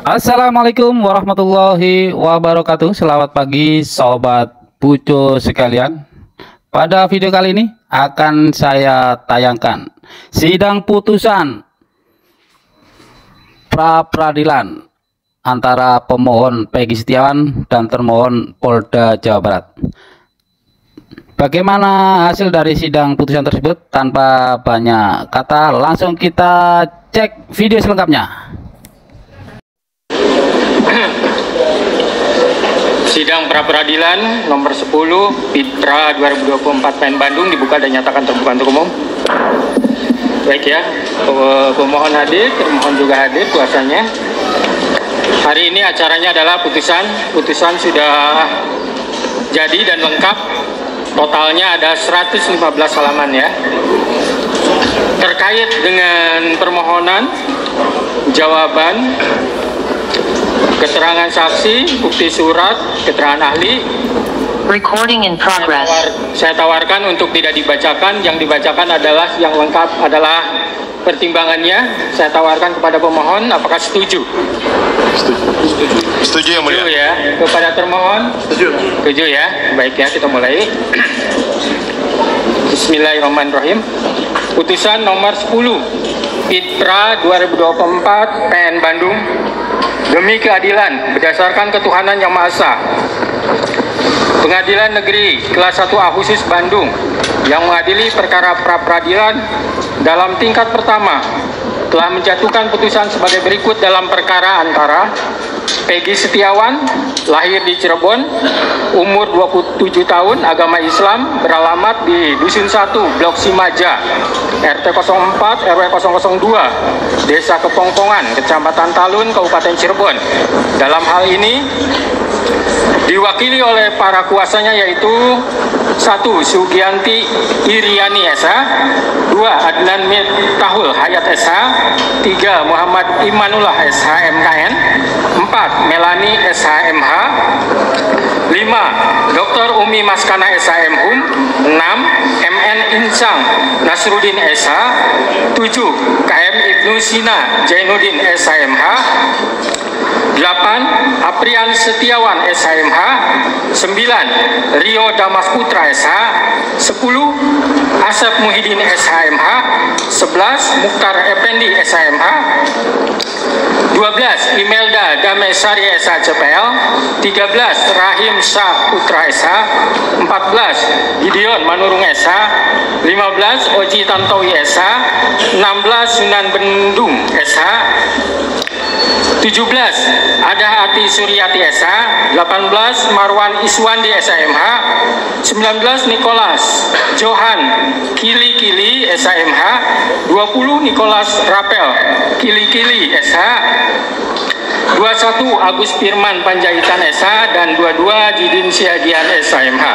Assalamualaikum warahmatullahi wabarakatuh. Selamat pagi sobat Pucuk sekalian. Pada video kali ini akan saya tayangkan sidang putusan pra peradilan antara pemohon Peggy Setiawan dan termohon Polda Jawa Barat. Bagaimana hasil dari sidang putusan tersebut? Tanpa banyak kata, langsung kita cek video selengkapnya. Sidang pra-peradilan nomor 10 Pitra 2024 PN Bandung dibuka dan nyatakan terbuka untuk umum. Baik ya, pemohon hadir, termohon juga hadir kuasanya. Hari ini acaranya adalah putusan sudah jadi dan lengkap. Totalnya ada 115 halaman ya. Terkait dengan permohonan, jawaban, keterangan saksi, bukti surat, keterangan ahli. Recording in progress. Saya tawarkan untuk tidak dibacakan. Yang dibacakan adalah yang lengkap adalah pertimbangannya. Saya tawarkan kepada pemohon, apakah setuju? Setuju yang mulia. Setuju ya. Kepada termohon? Setuju ya. Baik ya, kita mulai. Bismillahirrahmanirrahim. Putusan nomor 10 Pitra 2024 PN Bandung. Demi keadilan berdasarkan ketuhanan yang Maha Esa, Pengadilan Negeri Kelas 1A Khusus Bandung yang mengadili perkara pra-peradilan dalam tingkat pertama telah menjatuhkan putusan sebagai berikut dalam perkara antara Peggy Setiawan, lahir di Cirebon, umur 27 tahun, agama Islam, beralamat di Dusun 1, Blok Simaja, RT 04, RW 002, Desa Kepongpongan, Kecamatan Talun, Kabupaten Cirebon. Dalam hal ini diwakili oleh para kuasanya yaitu 1. Sugianti Iriani SH, 2. Adnan Miftahul Hayat SH, 3. Muhammad Imanullah SH MKN, 4. Melani SH MH, 5. Dr. Umi Maskana SH MHUM, 6. MN Insang Nasruddin SH, 7. KM Ibnu Sina Jainuddin SH MH, 8. Aprian Setiawan SHMH, 9. Rio Damas Putra SH, 10. Asep Muhyiddin SHMH, 11. Mukhtar Effendi SHMH, 12. Imelda Damesari SH CPL, 13. Rahim Syah Putra SH, 14. Gideon Manurung SH, 15. Oji Tantowi SH, 16. Sunan Bendung SH, 17. Ada Ati Suryati SH, 18. Marwan Iswandi SHMH, 19. Nikolas Johan Kili SHMH, 20. Nikolas Rapel Kili SH, 21. Agus Firman Panjaitan SH, dan 22. Jidin Siagian SHMH.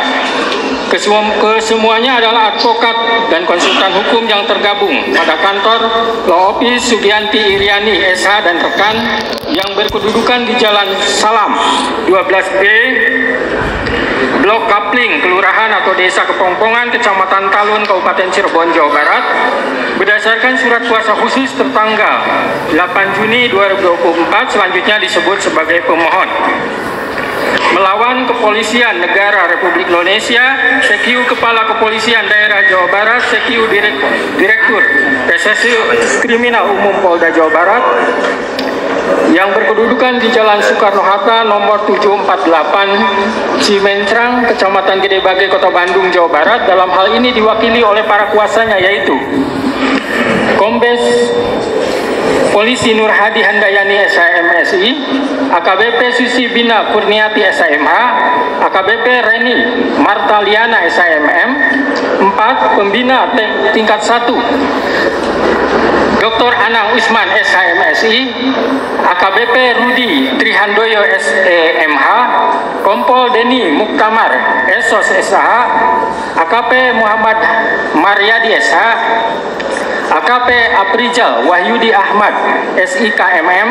Kesemuanya adalah advokat dan konsultan hukum yang tergabung pada kantor Law Office Sugianti Iriani SH dan rekan yang berkedudukan di Jalan Salam 12B, Blok Kapling, Kelurahan atau Desa Kepongpongan, Kecamatan Talun, Kabupaten Cirebon, Jawa Barat, berdasarkan surat kuasa khusus tertanggal 8 Juni 2024, selanjutnya disebut sebagai pemohon. Melawan Kepolisian Negara Republik Indonesia, CQ Kepala Kepolisian Daerah Jawa Barat, CQ Direktur Reserse Kriminal Umum Polda Jawa Barat, yang berkedudukan di Jalan Soekarno-Hatta nomor 748 Cimencrang, Kecamatan Gede Bage, Kota Bandung, Jawa Barat. Dalam hal ini diwakili oleh para kuasanya yaitu Kombes Polisi Nur Hadi Handayani SHMSI, AKBP Susi Bina Kurniati SHMH, AKBP Reni Martaliana SHMM, 4. Pembina tingkat 1 Dr. Anang Usman SHMSI, AKBP Rudi Trihandoyo SEMH, Kompol Deni Muktamar SOS SH, AKP Muhammad Maryadi SH, AKP Aprijal Wahyudi Ahmad SIKMM,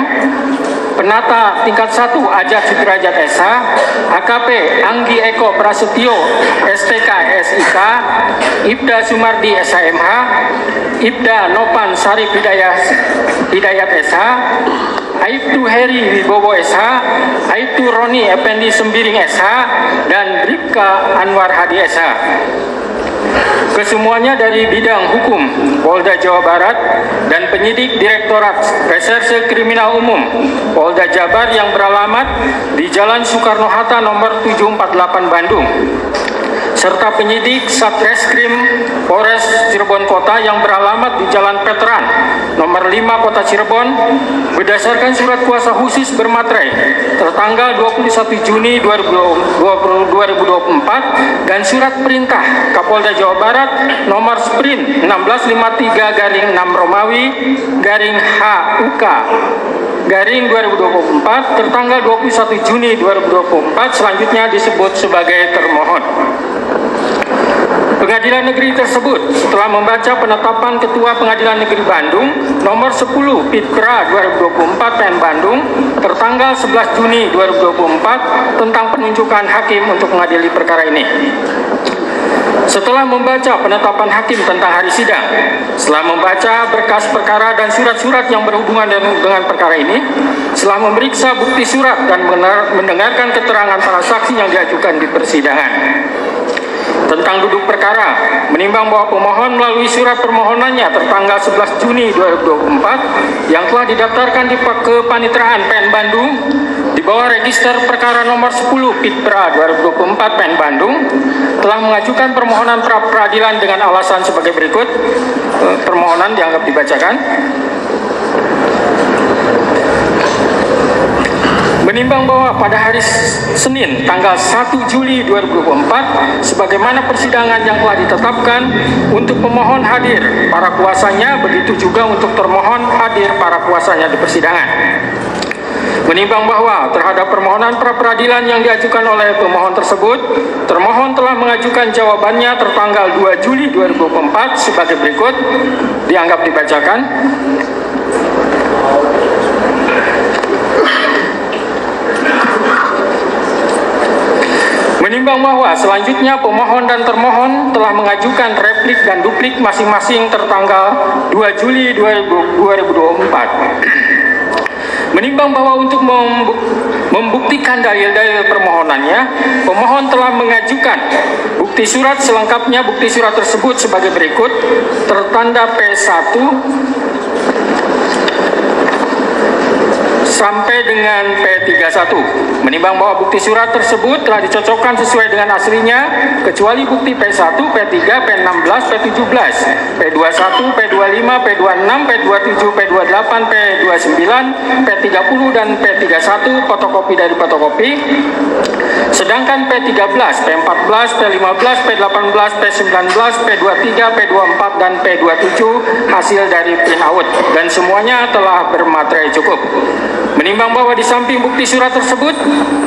Penata tingkat 1 Ajat Sudrajat SH, AKP Anggi Eko Prasetyo STK SIK, Ibda Sumardi SHMH, Ibda Nopan Sarif Hidayat SH, Aibtu Heri Wibowo SH, Aibtu Roni Effendi Sembiring SH, dan Bribka Anwar Hadi SH. Kesemuanya dari bidang hukum Polda Jawa Barat dan penyidik Direktorat Reserse Kriminal Umum Polda Jabar yang beralamat di Jalan Soekarno-Hatta nomor 748 Bandung, serta penyidik Satreskrim Polres Cirebon Kota yang beralamat di Jalan Veteran nomor 5 Kota Cirebon berdasarkan surat kuasa khusus bermaterai tertanggal 21 Juni 2024 dan surat perintah Kapolda Jawa Barat nomor Sprint 1653/6 Romawi HUK /2024 tertanggal 21 Juni 2024 selanjutnya disebut sebagai termohon. Pengadilan Negeri tersebut setelah membaca penetapan Ketua Pengadilan Negeri Bandung nomor 10 Pitkra 2024 PN Bandung tertanggal 11 Juni 2024 tentang penunjukan hakim untuk mengadili perkara ini. Setelah membaca penetapan hakim tentang hari sidang, setelah membaca berkas perkara dan surat-surat yang berhubungan dengan perkara ini, setelah memeriksa bukti surat dan mendengarkan keterangan para saksi yang diajukan di persidangan tentang duduk perkara, menimbang bahwa pemohon melalui surat permohonannya tertanggal 11 Juni 2024 yang telah didaftarkan di Kepanitraan PN Bandung di bawah register perkara nomor 10 Pitkra 2024 PN Bandung telah mengajukan permohonan pra peradilan dengan alasan sebagai berikut. Permohonan dianggap dibacakan. Menimbang bahwa pada hari Senin tanggal 1 Juli 2024 sebagaimana persidangan yang telah ditetapkan untuk pemohon hadir para kuasanya, begitu juga untuk termohon hadir para kuasanya di persidangan. Menimbang bahwa terhadap permohonan pra peradilan yang diajukan oleh pemohon tersebut, termohon telah mengajukan jawabannya tertanggal 2 Juli 2024 sebagai berikut, dianggap dibacakan. Menimbang bahwa selanjutnya pemohon dan termohon telah mengajukan replik dan duplik masing-masing tertanggal 2 Juli 2024. Menimbang bahwa untuk membuktikan dalil-dalil permohonannya, pemohon telah mengajukan bukti surat selengkapnya. Bukti surat tersebut sebagai berikut, tertanda P1 sampai dengan P31. Menimbang bahwa bukti surat tersebut telah dicocokkan sesuai dengan aslinya, kecuali bukti P1, P3, P16, P17, P21, P25, P26, P27, P28, P29, P30, dan P31 fotokopi dari fotokopi. Sedangkan P13, P14, P15, P18, P19, P23, P24, dan P27 hasil dari printout dan semuanya telah bermaterai cukup. Menimbang bahwa di samping bukti surat tersebut,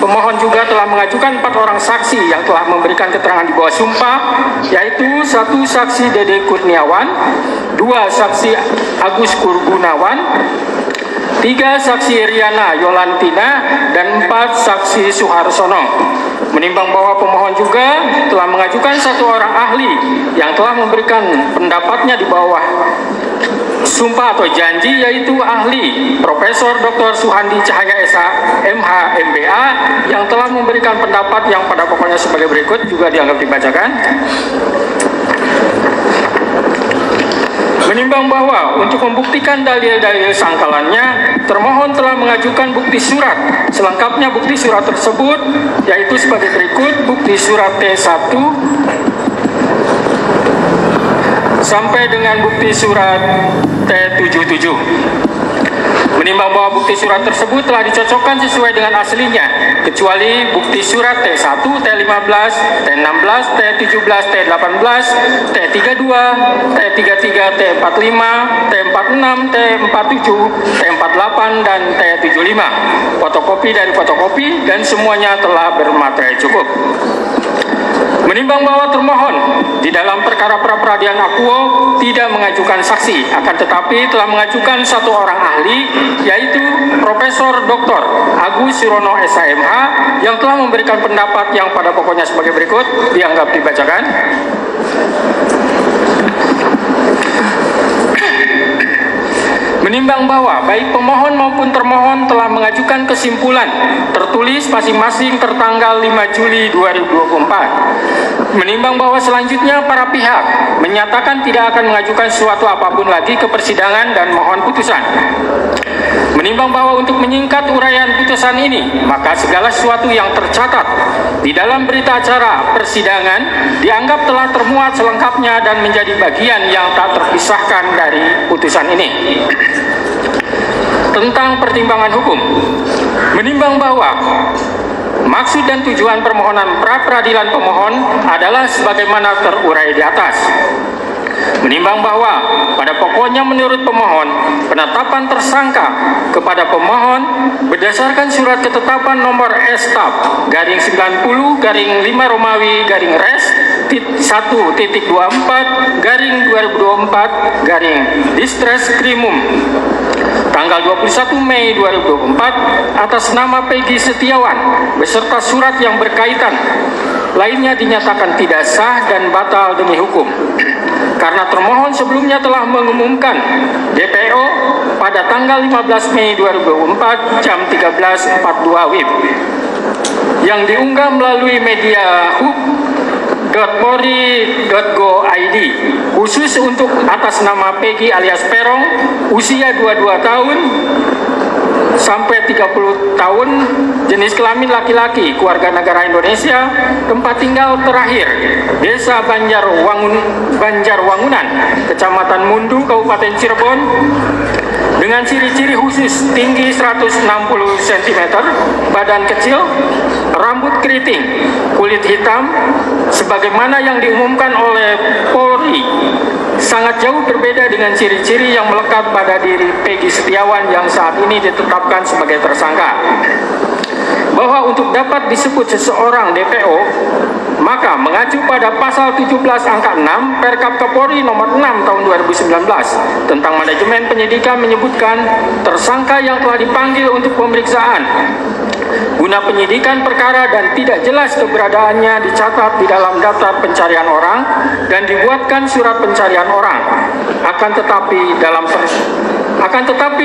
pemohon juga telah mengajukan 4 orang saksi yang telah memberikan keterangan di bawah sumpah, yaitu 1 saksi Dede Kurniawan, 2 saksi Agus Kurgunawan, 3 saksi Riana Yolantina, dan 4 saksi Suharsono. Menimbang bahwa pemohon juga telah mengajukan 1 orang ahli yang telah memberikan pendapatnya di bawah sumpah atau janji, yaitu ahli Profesor Dr. Suhandi Cahaya SH MH MBA yang telah memberikan pendapat yang pada pokoknya sebagai berikut, juga dianggap dibacakan. Menimbang bahwa untuk membuktikan dalil-dalil sangkalannya, termohon telah mengajukan bukti surat selengkapnya. Bukti surat tersebut yaitu sebagai berikut: bukti surat T1 sampai dengan bukti surat T77. Menimbang bahwa bukti surat tersebut telah dicocokkan sesuai dengan aslinya, kecuali bukti surat T1, T15, T16, T17, T18, T32, T33, T45, T46, T47, T48, dan T75. Fotokopi dari fotokopi dan semuanya telah bermaterai cukup. Menimbang bahwa termohon di dalam perkara pra-peradilan akuo tidak mengajukan saksi, akan tetapi telah mengajukan 1 orang ahli, yaitu Profesor Dr. Agus Surono SHMH yang telah memberikan pendapat yang pada pokoknya sebagai berikut, dianggap dibacakan. Menimbang bahwa baik pemohon maupun termohon telah mengajukan kesimpulan tertulis masing-masing tertanggal 5 Juli 2024. Menimbang bahwa selanjutnya para pihak menyatakan tidak akan mengajukan sesuatu apapun lagi ke persidangan dan mohon putusan. Menimbang bahwa untuk menyingkat uraian putusan ini, maka segala sesuatu yang tercatat di dalam berita acara persidangan dianggap telah termuat selengkapnya dan menjadi bagian yang tak terpisahkan dari putusan ini. Tentang pertimbangan hukum, menimbang bahwa maksud dan tujuan permohonan pra-peradilan pemohon adalah sebagaimana terurai di atas. Menimbang bahwa pada pokoknya menurut pemohon, penetapan tersangka kepada pemohon berdasarkan surat ketetapan nomor S-Tab garing 90 garing 5 Romawi garing Res 1.24 garing 2024 garing Distres Krimum tanggal 21 Mei 2024 atas nama Peggy Setiawan beserta surat yang berkaitan lainnya dinyatakan tidak sah dan batal demi hukum. Karena termohon sebelumnya telah mengumumkan DPO pada tanggal 15 Mei 2024 jam 13.42 WIB yang diunggah melalui media hub.polri.go.id khusus untuk atas nama Peggy alias Perong usia 22 tahun sampai 30 tahun, jenis kelamin laki-laki, keluarga negara Indonesia, tempat tinggal terakhir Desa Banjarwangunan, Kecamatan Mundu, Kabupaten Cirebon, dengan ciri-ciri khusus tinggi 160 cm, badan kecil, rambut keriting, kulit hitam, sebagaimana yang diumumkan oleh Polri, sangat jauh berbeda dengan ciri-ciri yang melekat pada diri Peggy Setiawan yang saat ini ditetapkan sebagai tersangka. Bahwa untuk dapat disebut seseorang DPO, maka mengacu pada pasal 17 angka 6 Perkap Kapolri nomor 6 tahun 2019 tentang manajemen penyidikan menyebutkan tersangka yang telah dipanggil untuk pemeriksaan guna penyidikan perkara dan tidak jelas keberadaannya dicatat di dalam daftar pencarian orang dan dibuatkan surat pencarian orang. Akan tetapi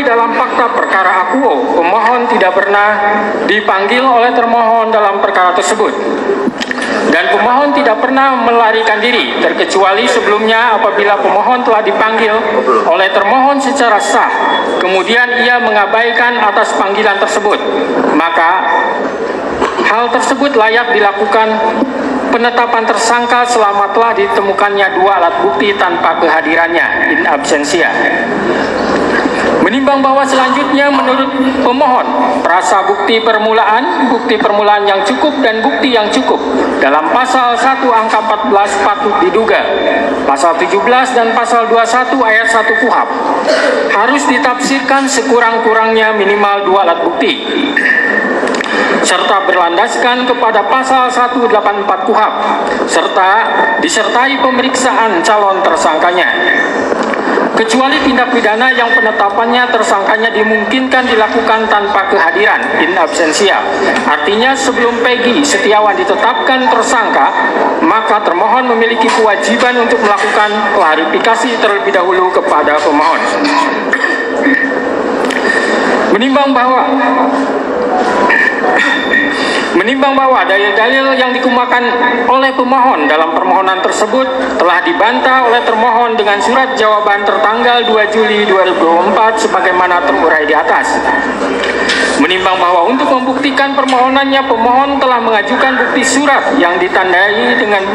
dalam fakta perkara akuo, pemohon tidak pernah dipanggil oleh termohon dalam perkara tersebut. Dan pemohon tidak pernah melarikan diri, terkecuali sebelumnya apabila pemohon telah dipanggil oleh termohon secara sah, kemudian ia mengabaikan atas panggilan tersebut. Maka hal tersebut layak dilakukan penetapan tersangka selama telah ditemukannya dua alat bukti tanpa kehadirannya in absentia. Menimbang bahwa selanjutnya menurut pemohon, prasa bukti permulaan yang cukup dan bukti yang cukup dalam pasal 1 angka 14 patut diduga, pasal 17 dan pasal 21 ayat 1 KUHP harus ditafsirkan sekurang-kurangnya minimal dua alat bukti serta berlandaskan kepada pasal 184 KUHP serta disertai pemeriksaan calon tersangkanya. Kecuali tindak pidana yang penetapannya tersangkanya dimungkinkan dilakukan tanpa kehadiran in absentia. Artinya sebelum Peggy Setiawan ditetapkan tersangka, maka termohon memiliki kewajiban untuk melakukan klarifikasi terlebih dahulu kepada pemohon. Menimbang bahwa dalil-dalil yang dikemukakan oleh pemohon dalam permohonan tersebut telah dibantah oleh termohon dengan surat jawaban tertanggal 2 Juli 2024 sebagaimana terurai di atas. Menimbang bahwa untuk membuktikan permohonannya, pemohon telah mengajukan bukti surat yang ditandai dengan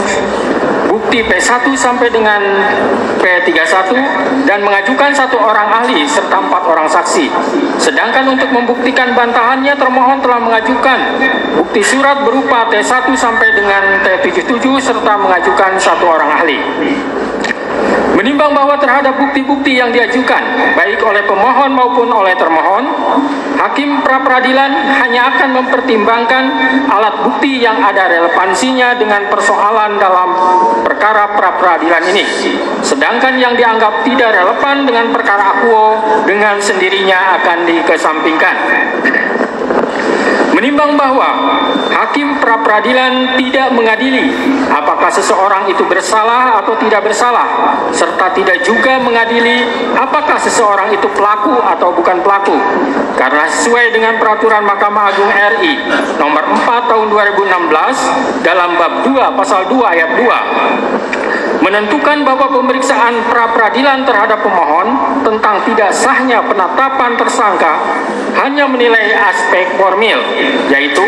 bukti P1 sampai dengan P31 dan mengajukan 1 orang ahli serta 4 orang saksi. Sedangkan untuk membuktikan bantahannya, termohon telah mengajukan bukti surat berupa T1 sampai dengan T77 serta mengajukan 1 orang ahli. Menimbang bahwa terhadap bukti-bukti yang diajukan baik oleh pemohon maupun oleh termohon, hakim pra-peradilan hanya akan mempertimbangkan alat bukti yang ada relevansinya dengan persoalan dalam perkara pra-peradilan ini. Sedangkan yang dianggap tidak relevan dengan perkara akuo dengan sendirinya akan dikesampingkan. Menimbang bahwa Hakim pra-peradilan tidak mengadili apakah seseorang itu bersalah atau tidak bersalah, serta tidak juga mengadili apakah seseorang itu pelaku atau bukan pelaku. Karena sesuai dengan peraturan Mahkamah Agung RI nomor 4 tahun 2016 dalam bab 2 pasal 2 ayat 2 menentukan bahwa pemeriksaan pra-peradilan terhadap pemohon tentang tidak sahnya penetapan tersangka hanya menilai aspek formil, yaitu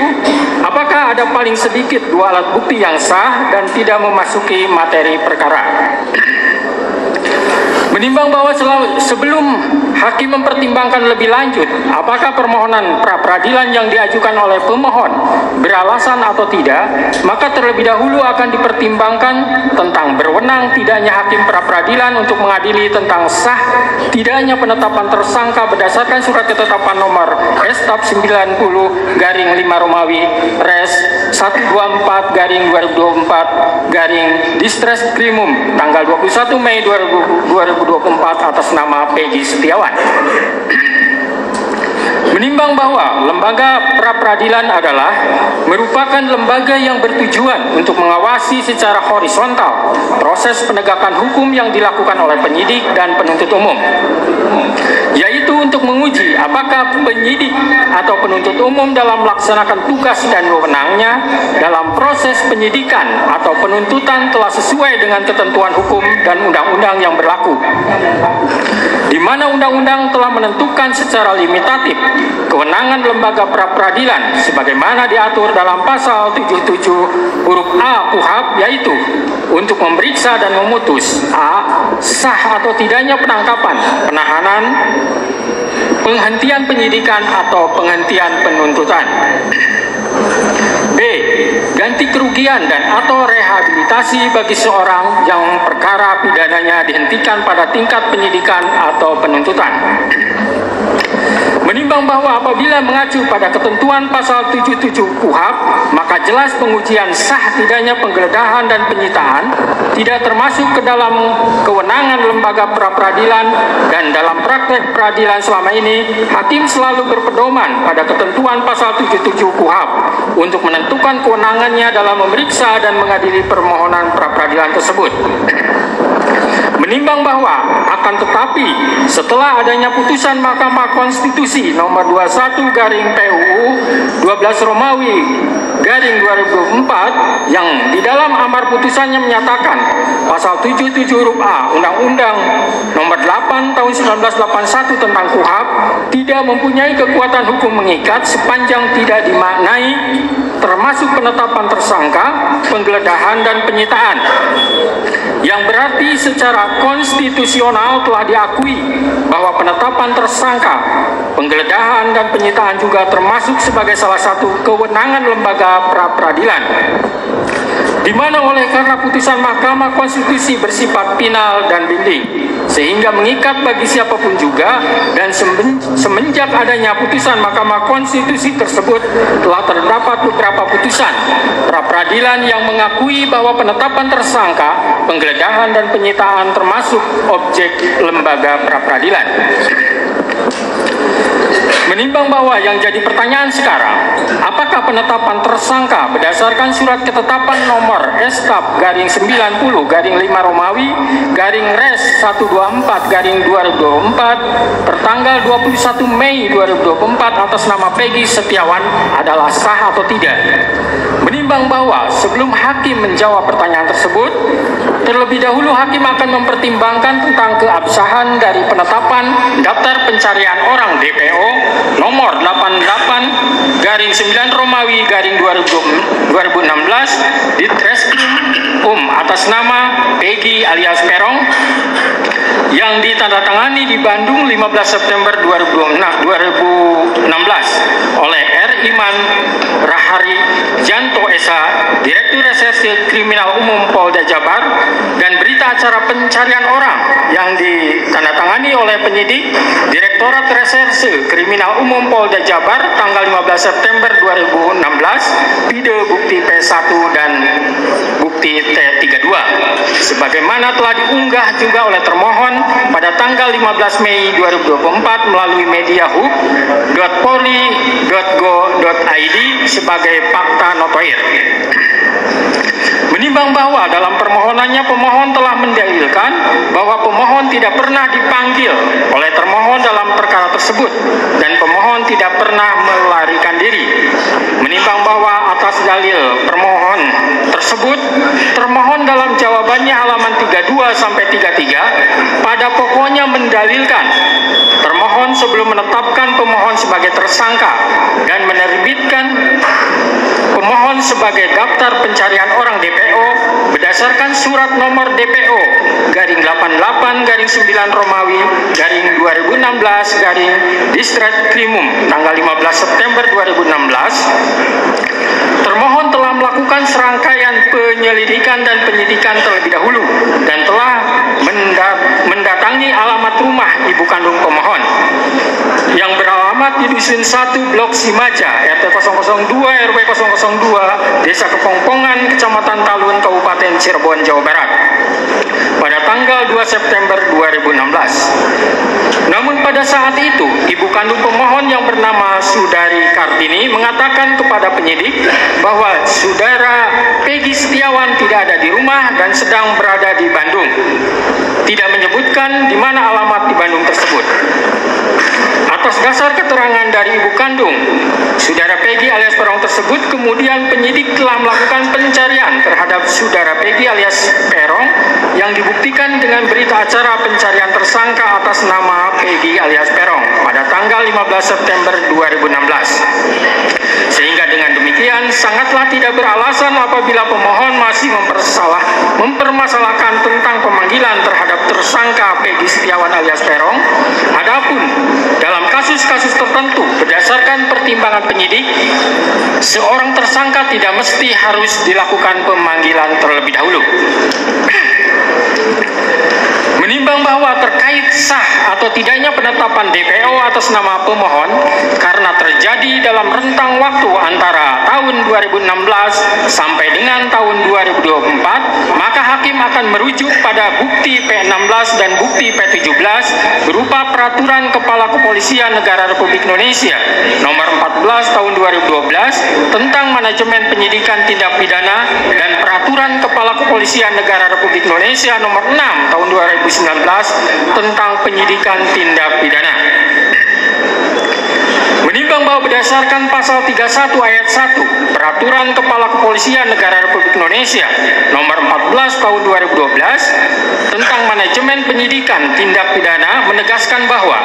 apakah ada paling sedikit 2 alat bukti yang sah dan tidak memasuki materi perkara. Menimbang bahwa sebelum hakim mempertimbangkan lebih lanjut apakah permohonan pra-peradilan yang diajukan oleh pemohon beralasan atau tidak, maka terlebih dahulu akan dipertimbangkan tentang berwenang tidaknya hakim pra-peradilan untuk mengadili tentang sah tidaknya penetapan tersangka berdasarkan surat ketetapan nomor Staf 90 garing 5 Romawi Res 124/2024 garing Distreskrimum tanggal 21 Mei 2024 atas nama Peggy Setiawan. Menimbang bahwa lembaga pra-peradilan adalah merupakan lembaga yang bertujuan untuk mengawasi secara horizontal proses penegakan hukum yang dilakukan oleh penyidik dan penuntut umum, yaitu untuk menguji apakah penyidik atau penuntut umum dalam melaksanakan tugas dan wewenangnya dalam proses penyidikan atau penuntutan telah sesuai dengan ketentuan hukum dan undang-undang yang berlaku, di mana undang-undang telah menentukan secara limitatif kewenangan lembaga pra-peradilan sebagaimana diatur dalam pasal 77 huruf A KUHP, yaitu untuk memeriksa dan memutus a. sah atau tidaknya penangkapan, penahanan, penghentian penyidikan atau penghentian penuntutan, b. ganti kerugian dan atau rehabilitasi bagi seorang yang perkara pidananya dihentikan pada tingkat penyidikan atau penuntutan. Menimbang bahwa apabila mengacu pada ketentuan pasal 77 KUHP, maka jelas pengujian sah tidaknya penggeledahan dan penyitaan tidak termasuk ke dalam kewenangan lembaga pra-peradilan, dan dalam praktek peradilan selama ini hakim selalu berpedoman pada ketentuan pasal 77 KUHP untuk menentukan kewenangannya dalam memeriksa dan mengadili permohonan pra-peradilan tersebut. Menimbang bahwa akan tetapi setelah adanya putusan Mahkamah Konstitusi nomor 21 garing PUU 12 Romawi garing 2004 yang di dalam amar putusannya menyatakan pasal 77 huruf A Undang-Undang nomor 8 tahun 1981 tentang KUHP tidak mempunyai kekuatan hukum mengikat sepanjang tidak dimaknai termasuk penetapan tersangka, penggeledahan dan penyitaan, yang berarti secara konstitusional telah diakui bahwa penetapan tersangka, penggeledahan dan penyitaan juga termasuk sebagai salah satu kewenangan lembaga pra-peradilan, di mana oleh karena putusan Mahkamah Konstitusi bersifat final dan binding sehingga mengikat bagi siapapun juga, dan semenjak adanya putusan Mahkamah Konstitusi tersebut telah terdapat beberapa putusan pra-peradilan yang mengakui bahwa penetapan tersangka, penggeledahan dan penyitaan termasuk objek lembaga pra-peradilan. Menimbang bahwa yang jadi pertanyaan sekarang, apakah penetapan tersangka berdasarkan surat ketetapan nomor Staf garing 90 garing 5 Romawi garing Res 124 garing 2024 tertanggal 21 Mei 2024 atas nama Peggy Setiawan adalah sah atau tidak? Menimbang bahwa sebelum hakim menjawab pertanyaan tersebut, terlebih dahulu hakim akan mempertimbangkan tentang keabsahan dari penetapan daftar pencarian orang DPO nomor 88 garing 9 Romawi garing 2016 di Ditreskrim atas nama Peggy alias Perong yang ditandatangani di Bandung 15 September 2016 oleh R. Iman Rahari Janto Esa, Direktur Reserse Kriminal Umum Polda Jabar, dan berita acara pencarian orang yang ditandatangani oleh penyidik Direktorat Reserse Kriminal Umum Polda Jabar tanggal 15 September 2016, pide bukti P1 dan bukti T32, sebagaimana telah diunggah juga oleh termohon pada tanggal 15 Mei 2024 melalui media hub.polri.go.id sebagai fakta notoir. Menimbang bahwa dalam permohonannya pemohon telah mendalilkan bahwa pemohon tidak pernah dipanggil oleh termohon dalam perkara tersebut dan pemohon tidak pernah melarikan diri. Menimbang bahwa atas dalil permohon tersebut, termohon dalam jawabannya halaman 32 sampai 33 pada pokoknya mendalilkan termohon sebelum menetapkan pemohon sebagai tersangka dan menerbitkan pemohon sebagai daftar pencarian orang DPO berdasarkan surat nomor DPO garing 88/9 Romawi garing 2016 garing Distret Krimum tanggal 15 September 2016. Termohon telah melakukan serangkaian penyelidikan dan penyidikan terlebih dahulu dan telah mendatangi alamat rumah ibu kandung pemohon yang beralamat di Dusun 1 Blok Simaja, RT 002 RW 002, Desa Kepongpongan, Kecamatan Talun, Kabupaten Cirebon, Jawa Barat, pada tanggal 2 September 2016. Namun pada saat itu, ibu kandung pemohon yang bernama Sudari Kartini mengatakan kepada penyidik bahwa saudara Peggy Setiawan tidak ada di rumah dan sedang berada di Bandung. Tidak menyebutkan di mana alamat di Bandung tersebut. Atas dasar keterangan dari ibu kandung, saudara Peggy alias Perong tersebut, kemudian penyidik telah melakukan pencarian terhadap saudara Peggy alias Perong yang dibuktikan dengan berita acara pencarian tersangka atas nama Peggy alias Perong pada tanggal 15 September 2016. Sehingga dengan demikian sangatlah tidak beralasan apabila pemohon masih mempermasalahkan tentang pemanggilan terhadap tersangka Peggy Setiawan alias Perong. Adapun dalam kasus-kasus tertentu berdasarkan pertimbangan penyidik, seorang tersangka tidak mesti harus dilakukan pemanggilan terlebih dahulu. Menimbang bahwa terkait sah atau tidaknya penetapan DPO atas nama pemohon karena terjadi dalam rentang waktu antara tahun 2016 sampai dengan tahun 2024, maka hakim akan merujuk pada bukti P16 dan bukti P17 berupa Peraturan Kepala Kepolisian Negara Republik Indonesia Nomor 14 Tahun 2012 tentang Manajemen Penyidikan Tindak Pidana dan Peraturan Kepala Kepolisian Negara Republik Indonesia Nomor 6 Tahun 2019 tentang penyidikan tindak pidana. Menimbang bahwa berdasarkan pasal 31 ayat 1 Peraturan Kepala Kepolisian Negara Republik Indonesia Nomor 14 Tahun 2012 tentang Manajemen Penyidikan Tindak Pidana menegaskan bahwa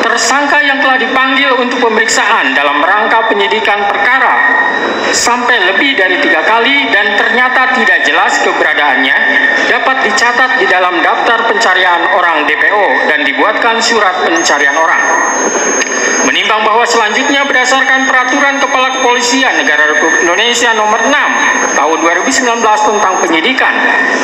tersangka yang telah dipanggil untuk pemeriksaan dalam rangka penyidikan perkara sampai lebih dari 3 kali dan ternyata tidak jelas keberadaannya dapat dicatat di dalam daftar pencarian orang DPO dan dibuatkan surat pencarian orang. Menimbang bahwa selanjutnya berdasarkan Peraturan Kepala Kepolisian Negara Republik Indonesia Nomor 6 Tahun 2019 tentang penyidikan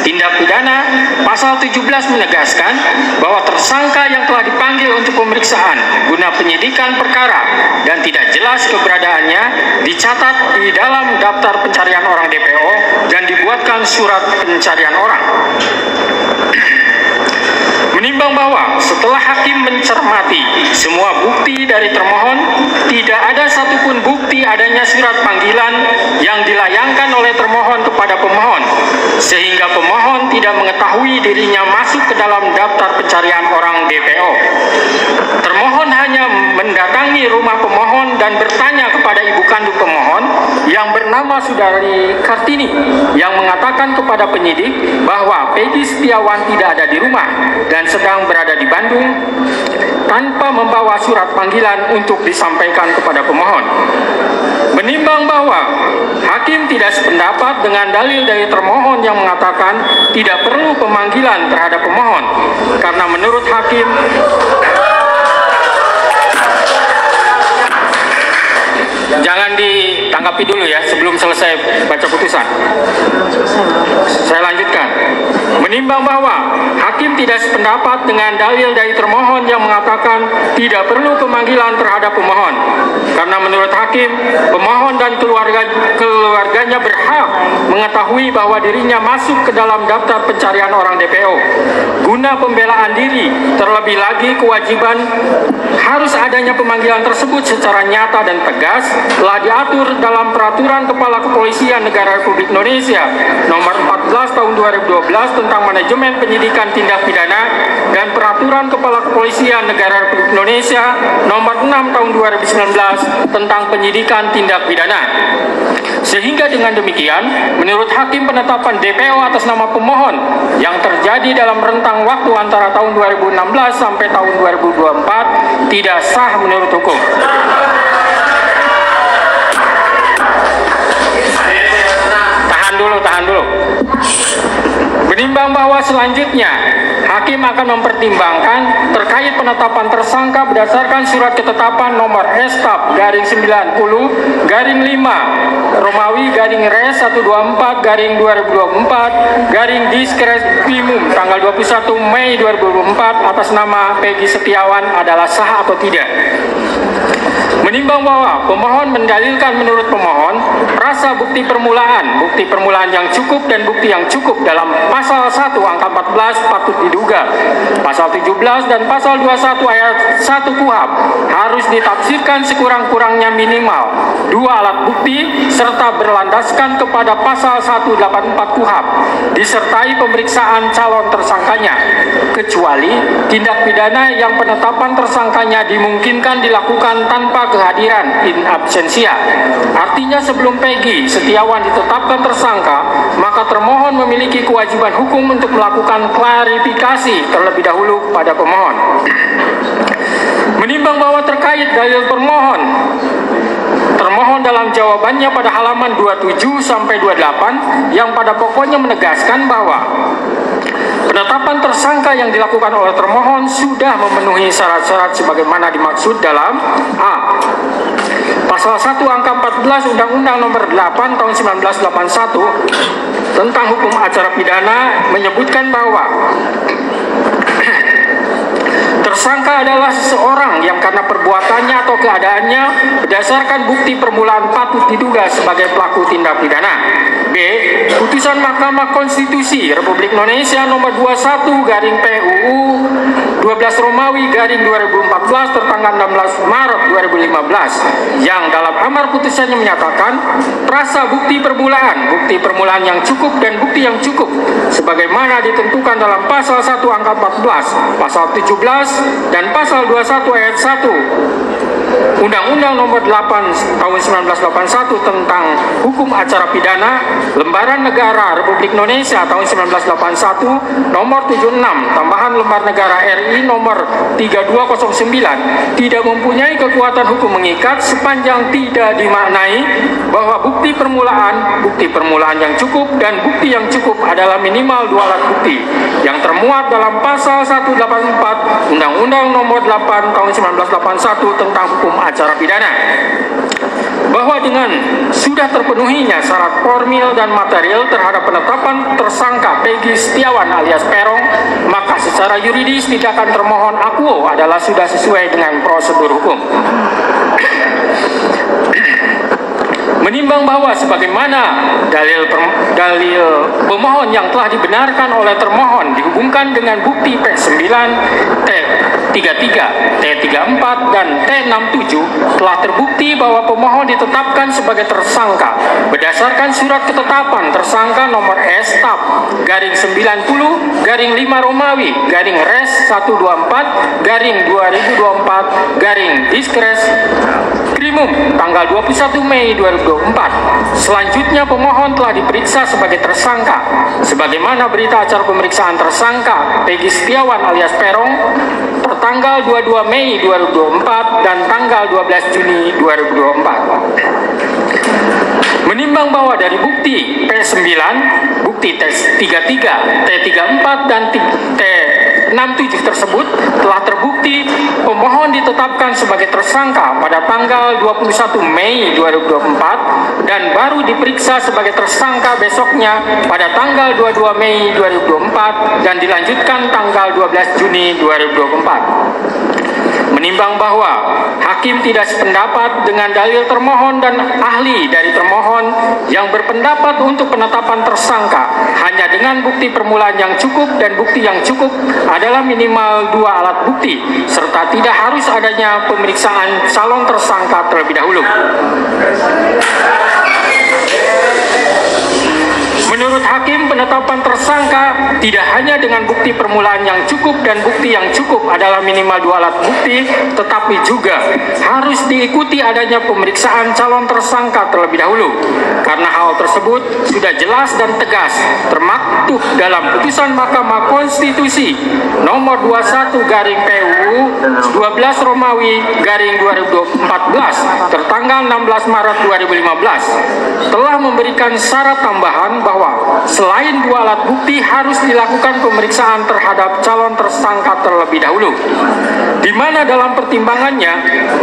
tindak pidana, pasal 17 menegaskan bahwa tersangka yang telah dipanggil untuk pemeriksaan guna penyidikan perkara dan tidak jelas keberadaannya dicatat di dalam daftar pencarian orang DPO dan dibuatkan surat pencarian orang. Menimbang bahwa setelah hakim mencermati semua bukti dari termohon, tidak ada satupun bukti adanya surat panggilan yang dilayangkan oleh termohon kepada pemohon, sehingga pemohon tidak mengetahui dirinya masuk ke dalam daftar pencarian orang DPO. Termohon hanya mendatangi rumah pemohon dan bertanya kepada ibu kandung pemohon yang bernama Sudari Kartini yang mengatakan kepada penyidik bahwa Peggy Setiawan tidak ada di rumah dan sedang berada di Bandung tanpa membawa surat panggilan untuk disampaikan kepada pemohon. Menimbang bahwa hakim tidak sependapat dengan dalil dari termohon yang mengatakan tidak perlu pemanggilan terhadap pemohon karena menurut hakim jangan ditanggapi dulu ya sebelum selesai baca putusan. Saya lanjutkan. Menimbang bahwa hakim tidak sependapat dengan dalil dari termohon yang mengatakan tidak perlu pemanggilan terhadap pemohon karena karena menurut hakim, pemohon dan keluarganya berhak mengetahui bahwa dirinya masuk ke dalam daftar pencarian orang DPO. Guna pembelaan diri, terlebih lagi kewajiban harus adanya pemanggilan tersebut secara nyata dan tegas telah diatur dalam Peraturan Kepala Kepolisian Negara Republik Indonesia Nomor 14 Tahun 2012 tentang Manajemen Penyidikan Tindak Pidana dan Peraturan Kepala Kepolisian Negara Republik Indonesia Nomor 6 Tahun 2019 tentang Penyidikan Tindak Pidana. Sehingga dengan demikian, menurut hakim penetapan DPO atas nama pemohon yang terjadi dalam rentang waktu antara tahun 2016 sampai tahun 2024 tidak sah menurut hukum. Tahan dulu. Menimbang bahwa selanjutnya hakim akan mempertimbangkan terkait penetapan tersangka berdasarkan surat ketetapan nomor Stap garing 90 garing 5 Romawi garing Res 124 garing 2024 garing Diskrimum tanggal 21 Mei 2024 atas nama Peggy Setiawan adalah sah atau tidak. Menimbang bahwa pemohon mendalilkan menurut pemohon rasa bukti permulaan yang cukup dan bukti yang cukup dalam pasal 1 angka 14 patut diduga, pasal 17 dan pasal 21 ayat 1 KUHP harus ditafsirkan sekurang-kurangnya minimal 2 alat bukti serta berlandaskan kepada pasal 184 KUHP disertai pemeriksaan calon tersangkanya, kecuali tindak pidana yang penetapan tersangkanya dimungkinkan dilakukan tanpa kehadiran in absentia. Artinya sebelum Peggy Setiawan ditetapkan tersangka, maka termohon memiliki kewajiban hukum untuk melakukan klarifikasi terlebih dahulu kepada pemohon. Menimbang bahwa terkait dalil termohon dalam jawabannya pada halaman 27 sampai 28 yang pada pokoknya menegaskan bahwa penetapan tersangka yang dilakukan oleh termohon sudah memenuhi syarat-syarat sebagaimana dimaksud dalam A. Pasal 1 angka 14 Undang-Undang Nomor 8 Tahun 1981 tentang Hukum Acara Pidana menyebutkan bahwa tersangka adalah seseorang yang karena perbuatannya atau keadaannya berdasarkan bukti permulaan patut diduga sebagai pelaku tindak pidana. B. Putusan Mahkamah Konstitusi Republik Indonesia Nomor 21 garing PUU 12 Romawi garing 2014 tertanggal 16 Maret 2015 yang dalam amar putusannya menyatakan rasa bukti permulaan yang cukup dan bukti yang cukup sebagaimana ditentukan dalam pasal 1 angka 14, pasal 17 dan pasal 21 ayat 1 Undang-Undang Nomor 8 Tahun 1981 tentang Hukum Acara Pidana Lembaran Negara Republik Indonesia tahun 1981 Nomor 76 tambahan Lembar Negara RI Nomor 3209 tidak mempunyai kekuatan hukum mengikat sepanjang tidak dimaknai bahwa bukti permulaan yang cukup dan bukti yang cukup adalah minimal 2 alat bukti yang termuat dalam pasal 184 Undang-Undang Nomor 8 Tahun 1981 tentang Hukum Acara Pidana, bahwa dengan sudah terpenuhinya syarat formil dan material terhadap penetapan tersangka Peggy Setiawan alias Peron, maka secara yuridis tindakan termohon akuo adalah sudah sesuai dengan prosedur hukum. Menimbang bahwa sebagaimana dalil pemohon yang telah dibenarkan oleh termohon dihubungkan dengan bukti P9, T33, T34, dan T67 telah terbukti bahwa pemohon ditetapkan sebagai tersangka berdasarkan surat ketetapan tersangka nomor Stap garing 90 garing 5 Romawi garing Res 124 garing 2024 garing Diskres Krimum tanggal 21 Mei 2024. Selanjutnya pemohon telah diperiksa sebagai tersangka sebagaimana berita acara pemeriksaan tersangka Peggy Setiawan alias Peron tertanggal 22 Mei 2024 dan tanggal 12 Juni 2024. Menimbang bahwa dari bukti P9, bukti T33, T34, dan T67 tersebut telah terbukti pemohon ditetapkan sebagai tersangka pada tanggal 21 Mei 2024 dan baru diperiksa sebagai tersangka besoknya pada tanggal 22 Mei 2024 dan dilanjutkan tanggal 12 Juni 2024. menimbang bahwa hakim tidak sependapat dengan dalil termohon dan ahli dari termohon yang berpendapat untuk penetapan tersangka hanya dengan bukti permulaan yang cukup, dan bukti yang cukup adalah minimal 2 alat bukti serta tidak harus adanya pemeriksaan calon tersangka terlebih dahulu. Menurut hakim, penetapan tersangka tidak hanya dengan bukti permulaan yang cukup, dan bukti yang cukup adalah minimal 2 alat bukti, tetapi juga harus diikuti adanya pemeriksaan calon tersangka terlebih dahulu. Karena hal tersebut sudah jelas dan tegas termaktub dalam putusan Mahkamah Konstitusi nomor 21/PUU 12 Romawi garing 2014 tertanggal 16 Maret 2015 telah memberikan syarat tambahan bahwa selain 2 alat bukti harus dilakukan pemeriksaan terhadap calon tersangka terlebih dahulu, di mana dalam pertimbangannya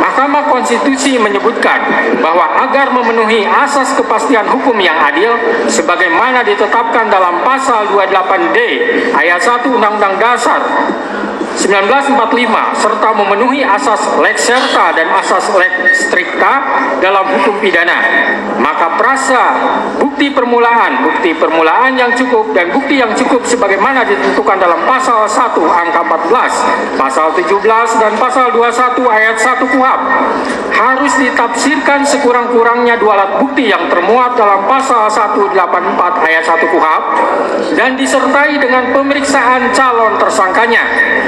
Mahkamah Konstitusi menyebutkan bahwa agar memenuhi asas kepastian hukum yang adil sebagaimana ditetapkan dalam pasal 28D ayat 1 Undang-Undang Dasar 1945 serta memenuhi asas lex serta dan asas lex stricta dalam hukum pidana, maka prasa bukti permulaan yang cukup dan bukti yang cukup sebagaimana ditentukan dalam pasal 1 angka 14, pasal 17 dan pasal 21 ayat 1 KUHP harus ditafsirkan sekurang-kurangnya 2 alat bukti yang termuat dalam pasal 184 ayat 1 KUHP dan disertai dengan pemeriksaan calon tersangkanya,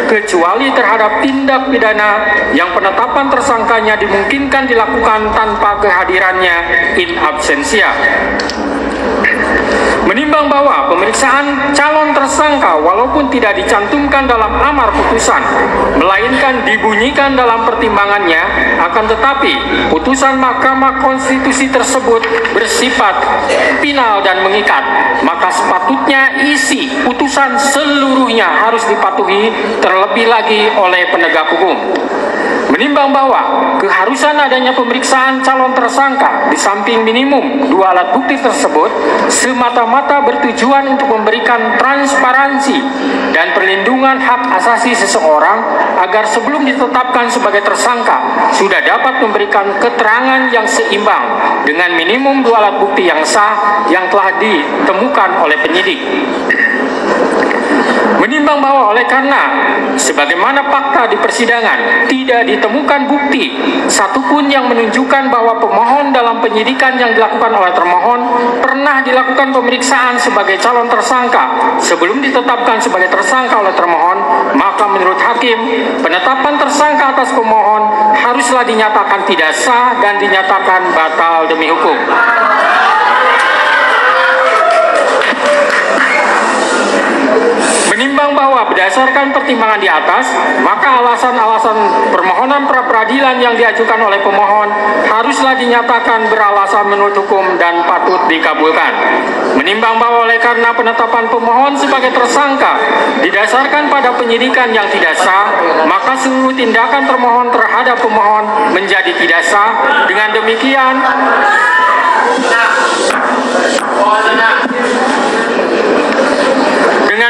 kecuali terhadap tindak pidana yang penetapan tersangkanya dimungkinkan dilakukan tanpa kehadirannya in absentia. Menimbang bahwa pemeriksaan calon tersangka walaupun tidak dicantumkan dalam amar putusan, melainkan dibunyikan dalam pertimbangannya, akan tetapi putusan Mahkamah Konstitusi tersebut bersifat final dan mengikat, maka sepatutnya isi putusan seluruhnya harus dipatuhi terlebih lagi oleh penegak hukum. Menimbang bahwa keharusan adanya pemeriksaan calon tersangka di samping minimum 2 alat bukti tersebut semata-mata bertujuan untuk memberikan transparansi dan perlindungan hak asasi seseorang agar sebelum ditetapkan sebagai tersangka sudah dapat memberikan keterangan yang seimbang dengan minimum 2 alat bukti yang sah yang telah ditemukan oleh penyidik. Menimbang bahwa oleh karena sebagaimana fakta di persidangan tidak ditemukan bukti satupun yang menunjukkan bahwa pemohon dalam penyidikan yang dilakukan oleh termohon pernah dilakukan pemeriksaan sebagai calon tersangka sebelum ditetapkan sebagai tersangka oleh termohon, maka menurut hakim penetapan tersangka atas pemohon haruslah dinyatakan tidak sah dan dinyatakan batal demi hukum. Menimbang bahwa berdasarkan pertimbangan di atas, maka alasan-alasan permohonan pra-peradilan yang diajukan oleh pemohon haruslah dinyatakan beralasan menurut hukum dan patut dikabulkan. Menimbang bahwa oleh karena penetapan pemohon sebagai tersangka didasarkan pada penyidikan yang tidak sah, maka seluruh tindakan termohon terhadap pemohon menjadi tidak sah. Dengan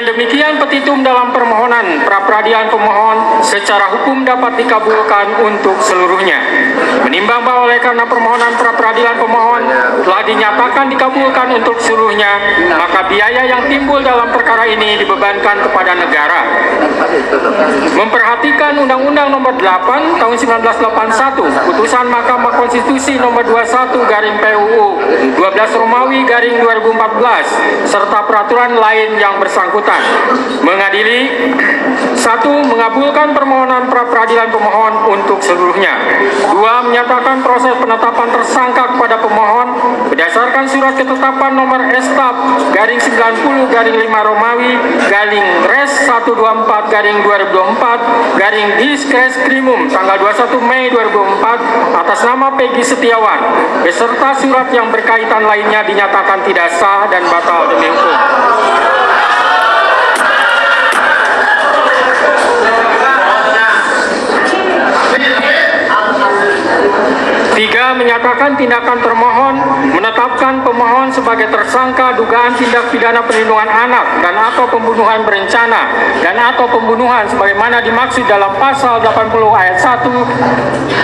demikian petitum dalam permohonan pra-peradilan pemohon secara hukum dapat dikabulkan untuk seluruhnya. Menimbang bahwa oleh karena permohonan pra-peradilan pemohon telah dinyatakan dikabulkan untuk seluruhnya, maka biaya yang timbul dalam perkara ini dibebankan kepada negara. Memperhatikan Undang-Undang Nomor 8 Tahun 1981, Putusan Mahkamah Konstitusi Nomor 21/PUU 12 Romawi garing 2014 serta peraturan lain yang bersangkutan, mengadili 1. Mengabulkan permohonan pra-peradilan pemohon untuk seluruhnya. 2. Menyatakan proses penetapan tersangka kepada pemohon berdasarkan surat ketetapan nomor Estap garing 90 garing 5 Romawi garing Res 124 garing 2024 garing Diskreskrimum tanggal 21 Mei 2004 atas nama Peggy Setiawan beserta surat yang berkaitan lainnya dinyatakan tidak sah dan batal demi hukum. 3. Menyatakan tindakan termohon menetapkan pemohon sebagai tersangka dugaan tindak pidana perlindungan anak dan atau pembunuhan berencana dan atau pembunuhan sebagaimana dimaksud dalam pasal 80 ayat 1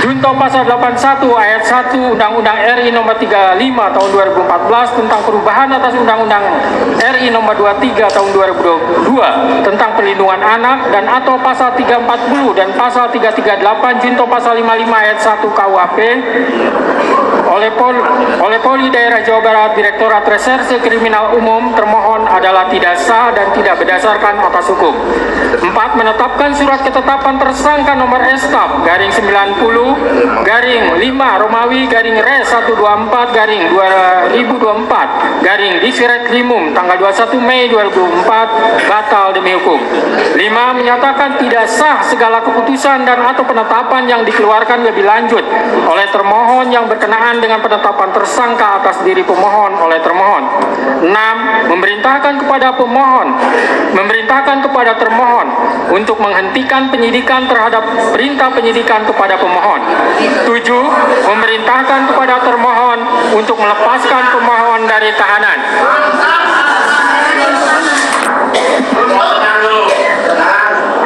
junto pasal 81 ayat 1 Undang-Undang RI nomor 35 tahun 2014 tentang perubahan atas Undang-Undang RI nomor 23 tahun 2022 tentang perlindungan anak dan atau pasal 340 dan pasal 338 junto pasal 55 ayat 1 KUHP oleh Polri Daerah Jawa Barat Direktorat Reserse Kriminal Umum termohon adalah tidak sah dan tidak berdasarkan atas hukum. 4. Menetapkan surat ketetapan tersangka nomor Estaf garing 90 garing 5 Romawi garing Res 124 garing 2024 garing Disret Limum tanggal 21 Mei 2004 batal demi hukum. 5. Menyatakan tidak sah segala keputusan dan atau penetapan yang dikeluarkan lebih lanjut oleh termohon yang berkenaan dengan penetapan tersangka atas diri pemohon oleh termohon. 6. Memerintahkan kepada termohon untuk menghentikan penyidikan terhadap perintah penyidikan kepada pemohon. 7. Memerintahkan kepada termohon untuk melepaskan pemohon dari tahanan.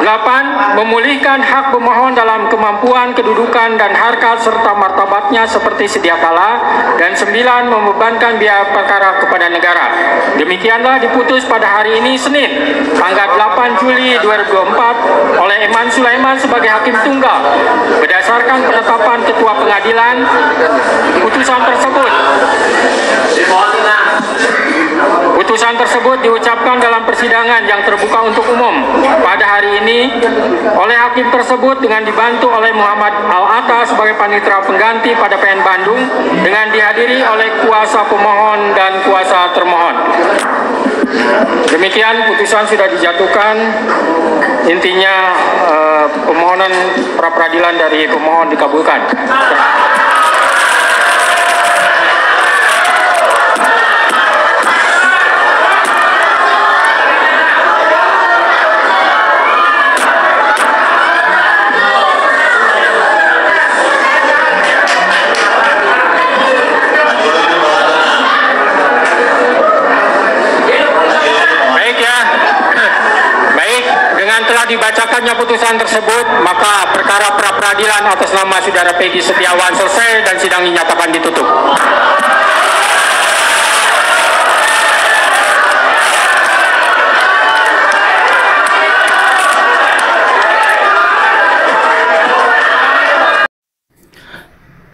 8. Memulihkan hak pemohon dalam kemampuan, kedudukan, dan harkat serta martabatnya seperti sedia kala. Dan 9. Membebankan biaya perkara kepada negara. Demikianlah diputus pada hari ini Senin, tanggal 8 Juli 2024 oleh Eman Sulaiman sebagai hakim tunggal berdasarkan penetapan Ketua Pengadilan. Putusan tersebut diucapkan dalam persidangan yang terbuka untuk umum pada hari ini oleh hakim tersebut dengan dibantu oleh Muhammad Al-Atta sebagai panitera pengganti pada PN Bandung dengan dihadiri oleh kuasa pemohon dan kuasa termohon. Demikian putusan sudah dijatuhkan. Intinya permohonan pra peradilan dari pemohon dikabulkan. Dibacakannya putusan tersebut, maka perkara pra peradilan atas nama Saudara Peggy Setiawan selesai dan sidang dinyatakan ditutup.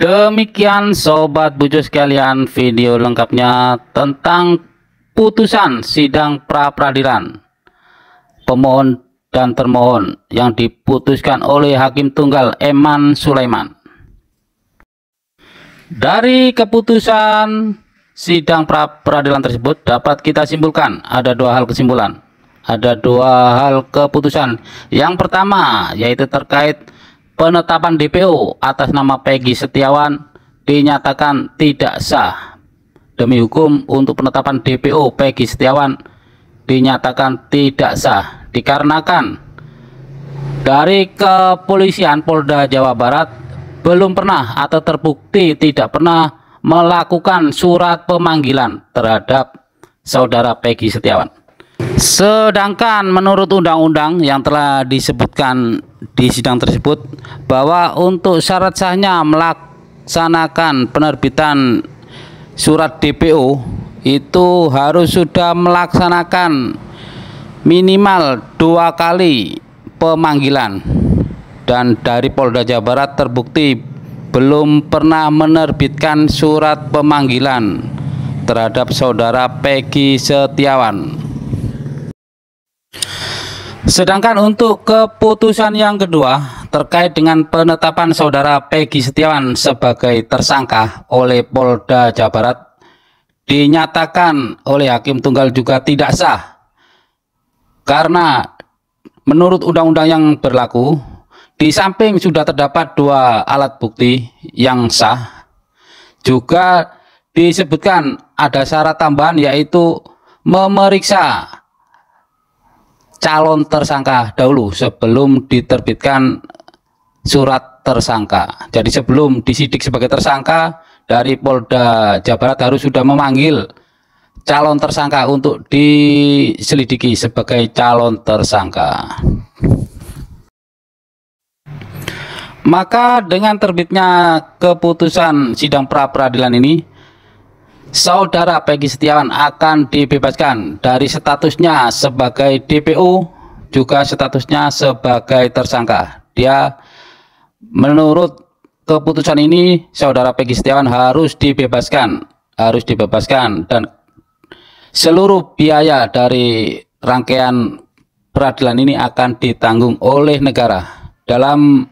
Demikian Sobat Bujo sekalian video lengkapnya tentang putusan sidang pra peradilan pemohon dan termohon yang diputuskan oleh Hakim Tunggal Eman Sulaiman. Dari keputusan sidang pra peradilan tersebut dapat kita simpulkan ada dua hal kesimpulan. Ada dua hal keputusan. Yang pertama yaitu terkait penetapan DPO atas nama Peggy Setiawan dinyatakan tidak sah. Demi hukum untuk penetapan DPO Peggy Setiawan dinyatakan tidak sah dikarenakan dari kepolisian Polda Jawa Barat belum pernah atau terbukti tidak pernah melakukan surat pemanggilan terhadap Saudara Peggy Setiawan. Sedangkan menurut undang-undang yang telah disebutkan di sidang tersebut bahwa untuk syarat sahnya melaksanakan penerbitan surat DPO itu harus sudah melaksanakan minimal 2 kali pemanggilan, dan dari Polda Jawa Barat terbukti belum pernah menerbitkan surat pemanggilan terhadap Saudara Peggy Setiawan. Sedangkan untuk keputusan yang kedua terkait dengan penetapan Saudara Peggy Setiawan sebagai tersangka oleh Polda Jawa Barat dinyatakan oleh Hakim Tunggal juga tidak sah. Karena menurut undang-undang yang berlaku, di samping sudah terdapat 2 alat bukti yang sah, juga disebutkan ada syarat tambahan yaitu memeriksa calon tersangka dahulu sebelum diterbitkan surat tersangka. Jadi sebelum disidik sebagai tersangka, dari Polda Jawa Barat harus sudah memanggil calon tersangka untuk diselidiki sebagai calon tersangka. Maka dengan terbitnya keputusan sidang pra-peradilan ini, Saudara Peggy Setiawan akan dibebaskan dari statusnya sebagai DPO, juga statusnya sebagai tersangka. Dia menurut keputusan ini, Saudara Peggy Setiawan harus dibebaskan dan seluruh biaya dari rangkaian peradilan ini akan ditanggung oleh negara. Dalam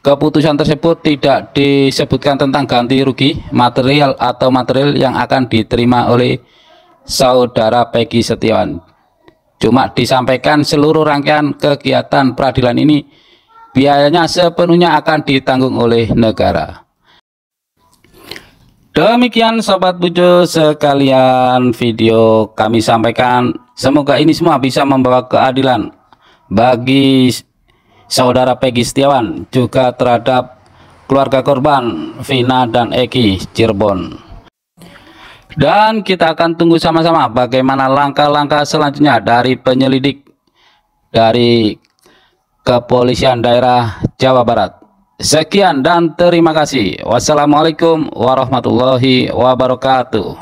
keputusan tersebut tidak disebutkan tentang ganti rugi material atau material yang akan diterima oleh Saudara Peggy Setiawan. Cuma disampaikan seluruh rangkaian kegiatan peradilan ini biayanya sepenuhnya akan ditanggung oleh negara. Demikian Sobat Bujo sekalian, video kami sampaikan. Semoga ini semua bisa membawa keadilan bagi Saudara Peggy Setiawan, juga terhadap keluarga korban Vina dan Eki Cirebon. Dan kita akan tunggu sama-sama bagaimana langkah-langkah selanjutnya dari penyelidik dari Kepolisian Daerah Jawa Barat. Sekian dan terima kasih. Wassalamualaikum warahmatullahi wabarakatuh.